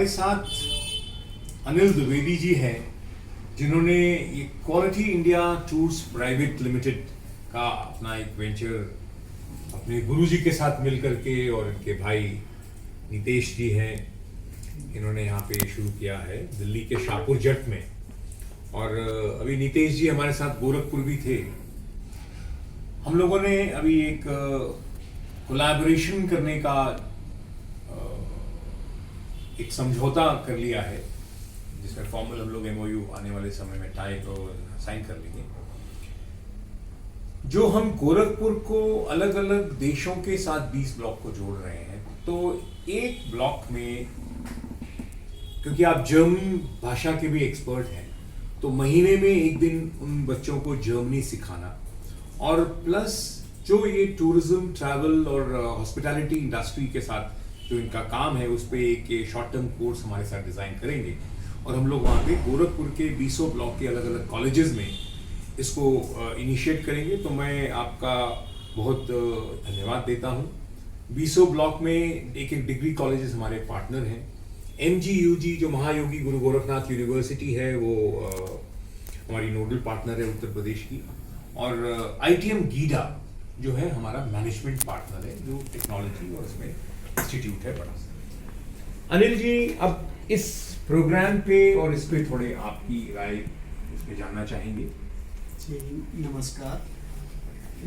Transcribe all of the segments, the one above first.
हमारे साथ अनिल द्विवेदी जी हैं, जिन्होंने ये quality India tours private limited का अपना एक वेंचर अपने गुरुजी के साथ मिलकर के, और इनके भाई नितेश जी हैं, इन्होंने यहाँ पे शुरू किया है दिल्ली के शाहपुर जट में। और अभी नितेश जी हमारे साथ गोरखपुर भी थे। हम लोगों ने अभी एक कोलैबोरेशन करने का एक समझौता कर लिया है, जिसमें फॉर्मल हम लोग एमओयू आने वाले समय में टाइप और साइन कर लेंगे। जो हम गोरखपुर को अलग अलग देशों के साथ 20 ब्लॉक को जोड़ रहे हैं, तो एक ब्लॉक में, क्योंकि आप जर्मन भाषा के भी एक्सपर्ट हैं, तो महीने में एक दिन उन बच्चों को जर्मनी सिखाना, और प्लस जो ये टूरिज्म, ट्रैवल और हॉस्पिटैलिटी इंडस्ट्री के साथ जो इनका काम है, उस पर एक शॉर्ट टर्म कोर्स हमारे साथ डिज़ाइन करेंगे। और हम लोग वहाँ पे गोरखपुर के 20 ब्लॉक के अलग अलग कॉलेजेस में इसको इनिशिएट करेंगे। तो मैं आपका बहुत धन्यवाद देता हूँ। 20 ब्लॉक में एक एक डिग्री कॉलेजेस हमारे पार्टनर हैं। MGUG जो महायोगी गुरु गोरखनाथ यूनिवर्सिटी है, वो हमारी नोडल पार्टनर है उत्तर प्रदेश की। और ITM गीडा जो है हमारा मैनेजमेंट पार्टनर है, जो टेक्नोलॉजी और इसमें इंस्टीट्यूट है बड़ा। अनिल जी, अब इस प्रोग्राम पे और इस पे थोड़े आपकी राय इस पे जानना चाहेंगे। जी नमस्कार।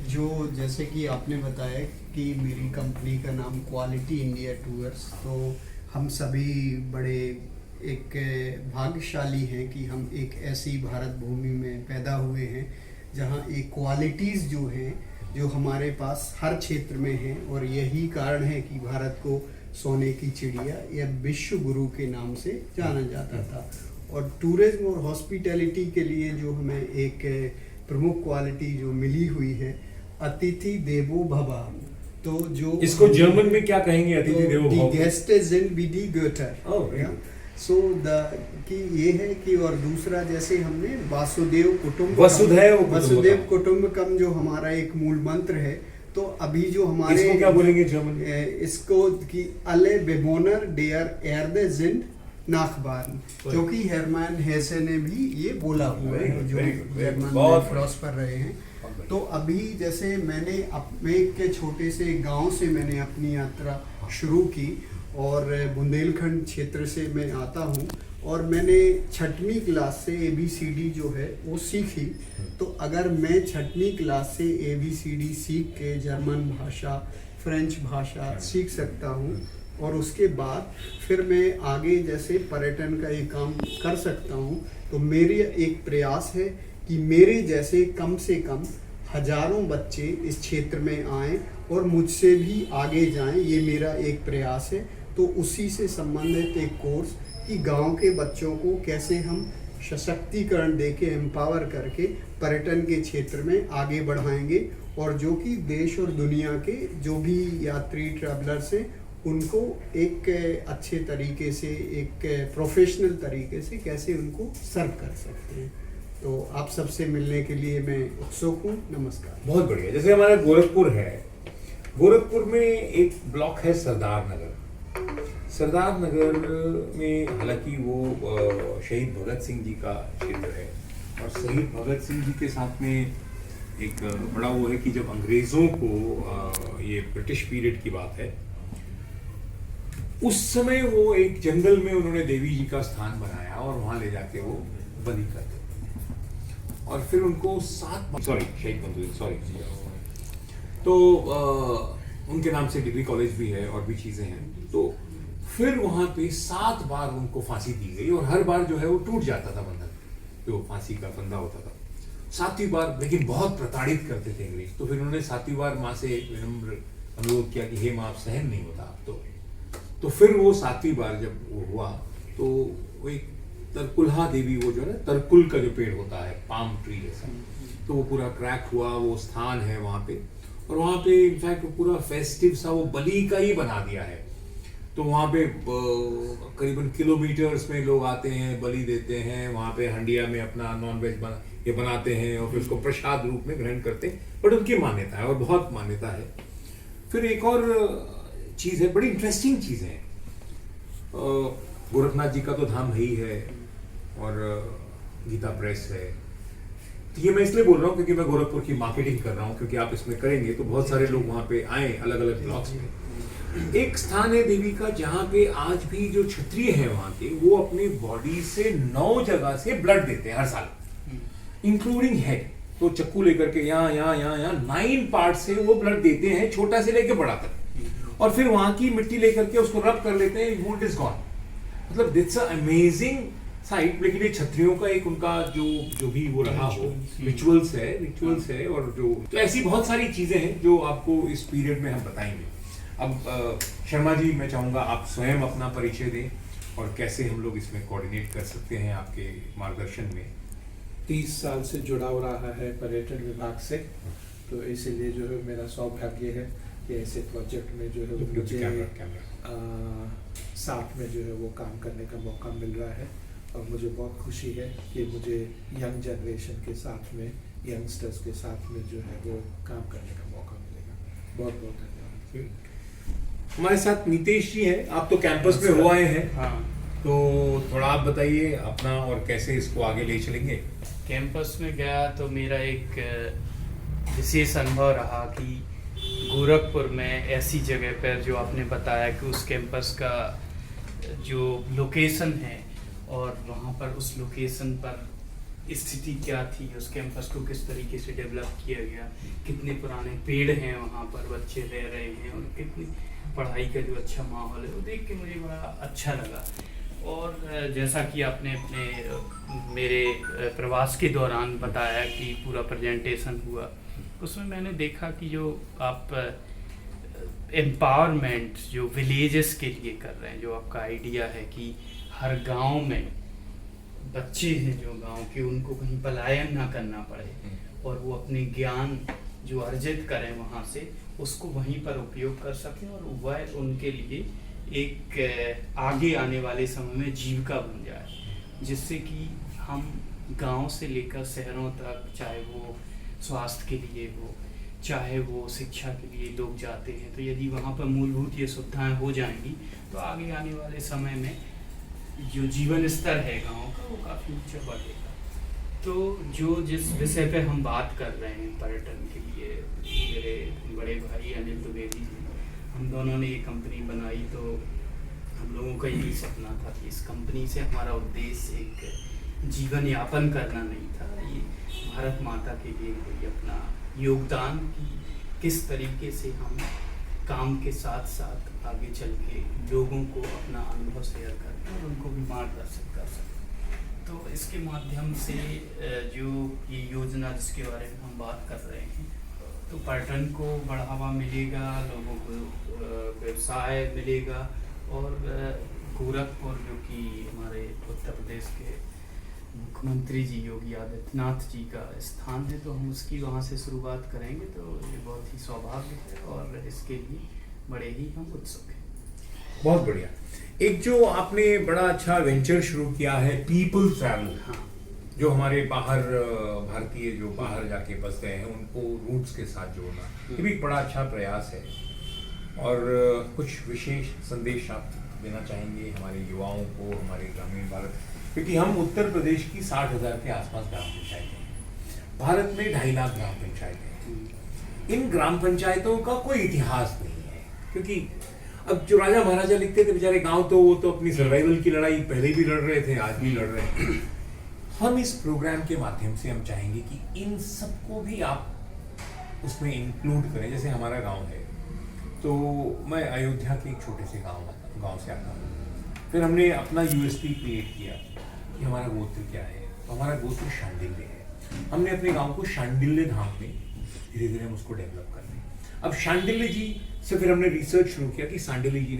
जो जैसे कि आपने बताया कि मेरी कंपनी का नाम क्वालिटी इंडिया टूर्स, तो हम सभी बड़े एक भाग्यशाली हैं कि हम एक ऐसी भारत भूमि में पैदा हुए हैं जहां एक क्वालिटीज़ जो हैं, जो हमारे पास हर क्षेत्र में हैं। और यही कारण है कि भारत को सोने की चिड़िया या विश्व गुरु के नाम से जाना जाता था। और टूरिज्म और हॉस्पिटैलिटी के लिए जो हमें एक प्रमुख क्वालिटी जो मिली हुई है, अतिथि देवो भव। तो जो इसको जर्मन में क्या कहेंगे? अतिथि देवो भव। Guest sind wie die Götter। सो कि ये है कि, और दूसरा जैसे हमने वसुदेव कुटुंबकम जो हमारा एक मूल मंत्र है, तो अभी जो हमारे इसको क्या बोलेंगे जर्मन? इसको कि अले बेमोनर डेयर एर्दे जिंद नाखबान, जो कि हरमान हेसे ने भी ये बोला हुआ है, जो जर्मन में फिलोसफर रहे हैं। तो अभी जैसे मैंने अपने एक छोटे से गांव से मैंने अपनी यात्रा शुरू की, और बुंदेलखंड क्षेत्र से मैं आता हूँ, और मैंने 6वीं क्लास से ABCD जो है वो सीखी। तो अगर मैं 6वीं क्लास से ABCD सीख के जर्मन भाषा, फ्रेंच भाषा सीख सकता हूँ, और उसके बाद फिर मैं आगे जैसे पर्यटन का ये काम कर सकता हूँ, तो मेरे एक प्रयास है कि मेरे जैसे कम से कम हजारों बच्चे इस क्षेत्र में आएँ और मुझसे भी आगे जाएं। ये मेरा एक प्रयास है। तो उसी से संबंधित एक कोर्स कि गांव के बच्चों को कैसे हम सशक्तिकरण देके एम्पावर करके पर्यटन के क्षेत्र में आगे बढ़ाएंगे, और जो कि देश और दुनिया के जो भी यात्री ट्रैवलर्स हैं, उनको एक अच्छे तरीके से, एक प्रोफेशनल तरीके से कैसे उनको सर्व कर सकते हैं। तो आप सबसे मिलने के लिए मैं उत्सुक हूँ। नमस्कार। बहुत बढ़िया। जैसे हमारा गोरखपुर है, गोरखपुर में एक ब्लॉक है सरदार नगर। सरदार नगर में हालांकि वो शहीद भगत सिंह जी का क्षेत्र है, और शहीद भगत सिंह जी के साथ में एक बड़ा वो है कि जब अंग्रेज़ों को, ये ब्रिटिश पीरियड की बात है, उस समय वो एक जंगल में उन्होंने देवी जी का स्थान बनाया, और वहाँ ले जाके वो बलि कर देते, और फिर उनको शहीद बंधु तो उनके नाम से डिग्री कॉलेज भी है और भी चीज़ें हैं। तो फिर वहाँ पे 7 बार उनको फांसी दी गई, और हर बार जो है वो टूट जाता था बंधन, जो फांसी का फंदा होता था। 7वीं बार लेकिन बहुत प्रताड़ित करते थे अंग्रेज, तो फिर उन्होंने 7वीं बार माँ से विनम्र अनुरोध किया कि हे माँ, आप सहन नहीं होता आप तो फिर वो 7वीं बार जब वो हुआ, तो वो एक तरकुलहा देवी, वो जो है ना तरकुल का जो पेड़ होता है, पाम ट्री जैसा, तो वो पूरा क्रैक हुआ, वो स्थान है वहाँ पे। और वहाँ पे इनफैक्ट पूरा फेस्टिव सा वो बलि का ही बना दिया है। तो वहाँ पे करीबन किलोमीटर्स में लोग आते हैं, बलि देते हैं, वहाँ पे हंडिया में अपना नॉन वेज बनाते हैं, और फिर उसको प्रसाद रूप में ग्रहण करते हैं। बट उनकी मान्यता है, और बहुत मान्यता है। फिर एक और चीज़ है, बड़ी इंटरेस्टिंग चीज़ है। गोरखनाथ जी का तो धाम है ही है, और गीता प्रेस है। तो ये मैं इसलिए बोल रहा हूँ क्योंकि मैं गोरखपुर की मार्केटिंग कर रहा हूँ, क्योंकि आप इसमें करेंगे तो बहुत सारे लोग वहाँ पे आए अलग अलग ब्लॉक्स में। एक स्थान है देवी का जहाँ पे आज भी जो क्षत्रिय है वहाँ के, वो अपने बॉडी से 9 जगह से ब्लड देते हैं हर साल, इंक्लूडिंग हेड। तो चक्कू लेकर के यहाँ 9 पार्ट से वो ब्लड देते हैं, छोटा से लेके बड़ा तक, और फिर वहां की मिट्टी लेकर के उसको रब कर लेते हैं, वुंड इज गॉन। मतलब दिट्स अ अमेजिंग साइट। लेकिन ये क्षत्रियों का एक उनका जो भी वो रहा हो, रिचुअल्स है, और जो तो ऐसी बहुत सारी चीजें हैं जो आपको इस पीरियड में हम बताएंगे। अब शर्मा जी, मैं चाहूंगा आप स्वयं अपना परिचय दें और कैसे हम लोग इसमें कोऑर्डिनेट कर सकते हैं आपके मार्गदर्शन में। 30 साल से जुड़ा हो रहा है पर्यटन विभाग से, तो इसीलिए जो है मेरा सौभाग्य है कि ऐसे प्रोजेक्ट में जो है वो मुझे साथ में जो है वो काम करने का मौका मिल रहा है, और मुझे बहुत खुशी है कि मुझे यंग जनरेशन के साथ में, यंगस्टर्स के साथ में जो है वो काम करने का मौका मिलेगा। बहुत बहुत धन्यवाद। हमारे साथ नीतेश जी हैं, आप तो कैंपस में हो आए हैं। हाँ, तो थोड़ा आप बताइए अपना और कैसे इसको आगे ले चलेंगे। कैंपस में गया तो मेरा एक विशेष अनुभव रहा कि गोरखपुर में ऐसी जगह पर, जो आपने बताया कि उस कैंपस का जो लोकेशन है और वहाँ पर उस लोकेशन पर स्थिति क्या थी, उस कैंपस को किस तरीके से डेवलप किया गया, कितने पुराने पेड़ हैं वहाँ पर, बच्चे रह रहे हैं, और कितनी पढ़ाई का जो अच्छा माहौल है, वो देख के मुझे बड़ा अच्छा लगा। और जैसा कि आपने अपने मेरे प्रवास के दौरान बताया कि पूरा प्रेजेंटेशन हुआ, उसमें मैंने देखा कि जो आप एम्पावरमेंट जो विलेजेस के लिए कर रहे हैं, जो आपका आइडिया है कि हर गांव में बच्चे हैं जो गांव के, उनको कहीं पलायन ना करना पड़े, और वो अपने ज्ञान जो अर्जित करें वहाँ से, उसको वहीं पर उपयोग कर सकें, और वह उनके लिए एक आगे आने वाले समय में जीविका बन जाए, जिससे कि हम गांव से लेकर शहरों तक, चाहे वो स्वास्थ्य के लिए हो, चाहे वो शिक्षा के लिए लोग जाते हैं, तो यदि वहाँ पर मूलभूत ये सुविधाएं हो जाएंगी तो आगे आने वाले समय में जो जीवन स्तर है गांव का, वो काफ़ी ऊंचा बढ़ेगा। तो जो जिस विषय पे हम बात कर रहे हैं पर्यटन के लिए, मेरे बड़े भाई अनिल द्विवेदी जी, हम दोनों ने ये कंपनी बनाई, तो हम लोगों का यही सपना था कि इस कंपनी से हमारा उद्देश्य एक जीवन यापन करना नहीं था, ये भारत माता के लिए कोई अपना योगदान की किस तरीके से हम काम के साथ साथ आगे चल के लोगों को अपना अनुभव शेयर करके और उनको भी मार्गदर्शन कर सकते। तो इसके माध्यम से जो ये योजना जिसके बारे में हम बात कर रहे हैं, तो पर्यटन को बढ़ावा मिलेगा, लोगों को व्यवसाय मिलेगा, और गोरखपुर जो कि हमारे उत्तर प्रदेश के मुख्यमंत्री जी योगी आदित्यनाथ जी का स्थान है, तो हम उसकी वहाँ से शुरुआत करेंगे, तो ये बहुत ही सौभाग्य है, और इसके लिए बड़े ही हम उत्सुक हैं। बहुत बढ़िया। एक जो आपने बड़ा अच्छा वेंचर शुरू किया है, पीपल ट्रैवल, हाँ, जो हमारे बाहर भारतीय जो बाहर जाके बस गए हैं उनको रूट्स के साथ जोड़ना, ये भी एक बड़ा अच्छा प्रयास है। और कुछ विशेष संदेश आप देना चाहेंगे हमारे युवाओं को, हमारे ग्रामीण भारत, क्योंकि हम उत्तर प्रदेश की 60,000 के आसपास ग्राम पंचायतें हैं, भारत में 2.5 लाख ग्राम पंचायतें हैं। इन ग्राम पंचायतों का कोई इतिहास नहीं है, क्योंकि अब जो राजा महाराजा लिखते थे बेचारे गांव, तो वो तो अपनी सर्वाइवल की लड़ाई पहले भी लड़ रहे थे, आज भी लड़ रहे हैं। हम इस प्रोग्राम के माध्यम से हम चाहेंगे कि इन सबको भी आप उसमें इंक्लूड करें। जैसे हमारा गांव है, तो मैं अयोध्या के एक छोटे से गांव से आता हूँ। फिर हमने अपना यूएसपी क्रिएट किया कि हमारा गोत्र क्या है, तो हमारा गोत्र शांडिल्य है। हमने अपने गांव को शांडिल्य धाम में धीरे धीरे हम उसको डेवलप कर रहे हैं। अब शांडिल्य जी से फिर हमने रिसर्च शुरू किया कि शांडिल्य जी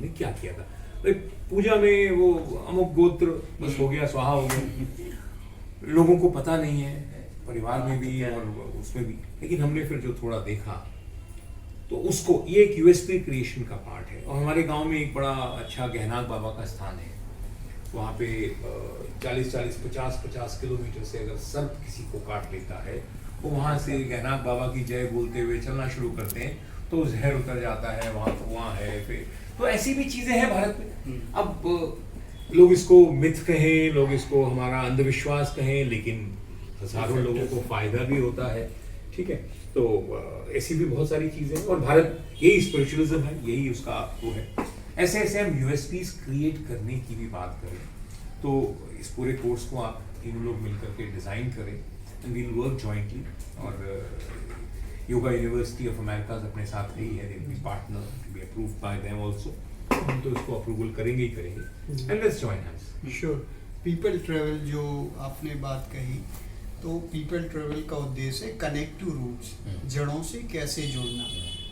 ने क्या किया था। भाई पूजा में वो अमुक गोत्र बस हो गया, स्वाहा हो गया, लोगों को पता नहीं है, परिवार में भी और उसमें भी। लेकिन हमने फिर जो थोड़ा देखा, तो उसको ये एक यूएसपी क्रिएशन का पार्ट है। और हमारे गांव में एक बड़ा अच्छा गहनाग बाबा का स्थान है, वहाँ पे 40-40, 50-50 किलोमीटर से अगर सर्प किसी को काट लेता है, वो वहाँ से गहनाग बाबा की जय बोलते हुए चलना शुरू करते हैं, तो जहर उतर जाता है, वहाँ है। फिर तो ऐसी भी चीज़ें हैं भारत में। अब लोग इसको मिथ कहें, लोग इसको हमारा अंधविश्वास कहें, लेकिन हजारों लोगों को फायदा भी होता है, ठीक है। तो ऐसी भी बहुत सारी चीजें हैं, और भारत यही स्पिरिचुअलिज्म है, यही उसका वो है। ऐसे ऐसे हम यूएसपीज क्रिएट करने की भी बात करें तो इस पूरे कोर्स को आप तीनों लोग मिलकर के डिजाइन करें, एंड वील वर्क जॉइंटली। और योगा यूनिवर्सिटी ऑफ अमेरिका अपने साथ रही है, दे B partner, be approved by them also, हम तो इसको अप्रूवल करेंगे ही करेंगे, and let's join hands. Sure. People travel जो आपने बात कही, तो पीपल ट्रेवल का उद्देश्य है कनेक्ट टू रूट्स, जड़ों से कैसे जुड़ना।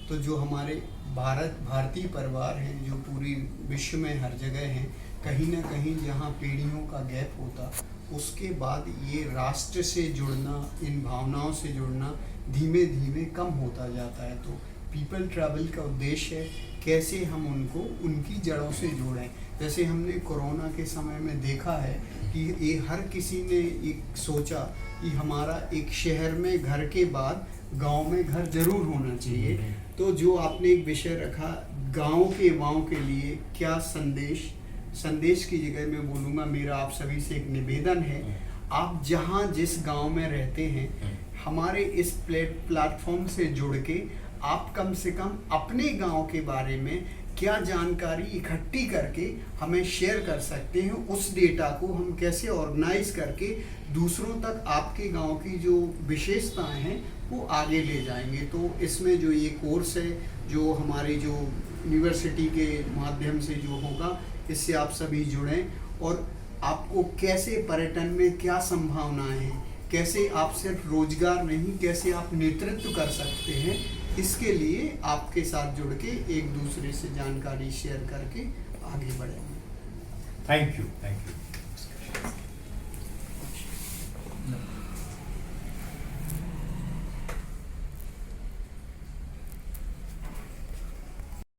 तो जो हमारे भारतीय परिवार हैं जो पूरी विश्व में हर जगह हैं, कहीं ना कहीं जहाँ पीढ़ियों का गैप होता, उसके बाद ये राष्ट्र से जुड़ना, इन भावनाओं से जुड़ना धीमे धीमे कम होता जाता है। तो पीपल ट्रैवल का उद्देश्य है कैसे हम उनको उनकी जड़ों से जोड़ें। जैसे हमने कोरोना के समय में देखा है कि ये हर किसी ने एक सोचा कि हमारा एक शहर में घर के बाद गांव में घर जरूर होना चाहिए। तो जो आपने एक विषय रखा, गांव के युवाओं के लिए क्या संदेश की जगह मैं बोलूँगा, मेरा आप सभी से एक निवेदन है, आप जहाँ जिस गांव में रहते हैं, हमारे इस प्लेटफॉर्म से जुड़ के आप कम से कम अपने गांव के बारे में क्या जानकारी इकट्ठी करके हमें शेयर कर सकते हैं। उस डेटा को हम कैसे ऑर्गेनाइज करके दूसरों तक आपके गांव की जो विशेषताएं हैं वो आगे ले जाएंगे। तो इसमें जो ये कोर्स है, जो हमारी जो यूनिवर्सिटी के माध्यम से जो होगा, इससे आप सभी जुड़ें, और आपको कैसे पर्यटन में क्या संभावनाएं हैं, कैसे आप सिर्फ रोजगार नहीं, कैसे आप नेतृत्व कर सकते हैं, इसके लिए आपके साथ जुड़ के एक दूसरे से जानकारी शेयर करके आगे बढ़ेंगे। Thank you.